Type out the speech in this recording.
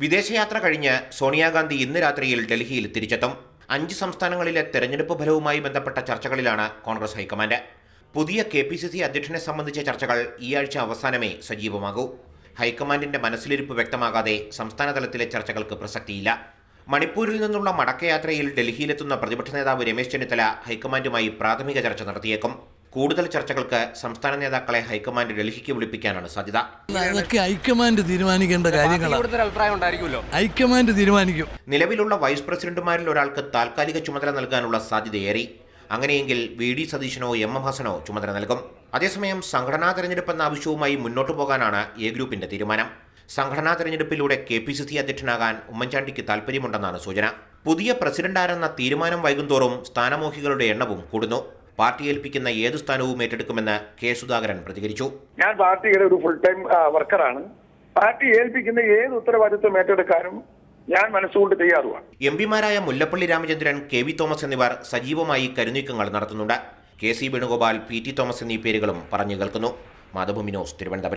വിദേശയാത്ര കഴിഞ്ഞ് സോണിയാഗാന്ധി ഇന്ന് രാത്രിയിൽ ഡൽഹിയിൽ തിരിച്ചെത്തും. 5 സംസ്ഥാനങ്ങളിലെ തെരഞ്ഞെടുപ്പ് ഫലവുമായി ബന്ധപ്പെട്ട ചർച്ചകളിലാണ് കോൺഗ്രസ് ഹൈക്കമാൻഡ്. പുതിയ KPCC അധ്യക്ഷനെ സംബന്ധിച്ച ചർച്ചകൾ ഈ ആഴ്ച അവസാനമേ സജീവമാകൂ. ഹൈക്കമാൻഡിന്റെ മനസ്സിലിരിപ്പ് വ്യക്തമാകാതെ സംസ്ഥാന തലത്തിലെ ചർച്ചകൾക്ക് പ്രസക്തിയില്ല. മണിപ്പൂരിൽ നിന്നുള്ള മടക്കയാത്രയിൽ ഡൽഹിയിലെത്തുന്ന പ്രതിപക്ഷ നേതാവ് രമേശ് ചെന്നിത്തല ഹൈക്കമാൻഡുമായി പ്രാഥമിക ചർച്ച നടത്തിയേക്കും. കൂടുതൽ ചർച്ചകൾക്ക് സംസ്ഥാന നേതാക്കളെ ഹൈക്കമാൻഡ് ഡൽഹിക്ക് വിളിപ്പിക്കാനാണ് സാധ്യത. അതൊക്കെ ഹൈക്കമാൻഡ് തീരുമാനിക്കേണ്ട കാര്യങ്ങളാണ്. ഹൈക്കമാൻഡ് തീരുമാനിക്കും. നിലവിലുള്ള വൈസ് പ്രസിഡന്റുമാരിൽ ഒരാൾക്ക് താൽക്കാലിക ചുമതല നൽകാനുള്ള സാധ്യതയേറി. അങ്ങനെയെങ്കിൽ VD സതീശനോ MM ഹസനോ ചുമതല നൽകും. അതേസമയം സംഘടനാ തെരഞ്ഞെടുപ്പെന്ന ആവശ്യവുമായി മുന്നോട്ടു പോകാനാണ് A ഗ്രൂപ്പിന്റെ തീരുമാനം. സംഘടനാ തെരഞ്ഞെടുപ്പിലൂടെ KPCC അധ്യക്ഷനാകാൻ ഉമ്മൻചാണ്ടിക്ക് താൽപ്പര്യമുണ്ടെന്നാണ് സൂചന. പുതിയ പ്രസിഡന്റ് ആരെന്ന തീരുമാനം വൈകുന്തോറും സ്ഥാനമോഹികളുടെ എണ്ണവും കൂടുന്നു. പാർട്ടി ഏൽപ്പിക്കുന്ന ഏത് സ്ഥാനവും ഏറ്റെടുക്കുമെന്ന് K സുധാകരൻ പ്രതികരിച്ചു. ഞാൻ പാർട്ടിയുടെ ഒരു ഫുൾ ടൈം വർക്കറാണ്. പാർട്ടി ഏൽപ്പിക്കുന്ന ഏത് ഉത്തരവാദിത്വം ഏറ്റെടുക്കാനും ഞാൻ മനസ്സുകൊണ്ട് തയ്യാറുമാണ്. MPമാരായ മുല്ലപ്പള്ളി രാമചന്ദ്രൻ, KV തോമസ് എന്നിവർ സജീവമായി കരുനീക്കങ്ങൾ നടത്തുന്നുണ്ട്. KC വേണുഗോപാൽ, PT തോമസ് എന്നീ പേരുകളും പറഞ്ഞു കേൾക്കുന്നു. മാതൃഭൂമി ന്യൂസ്, തിരുവനന്തപുരം.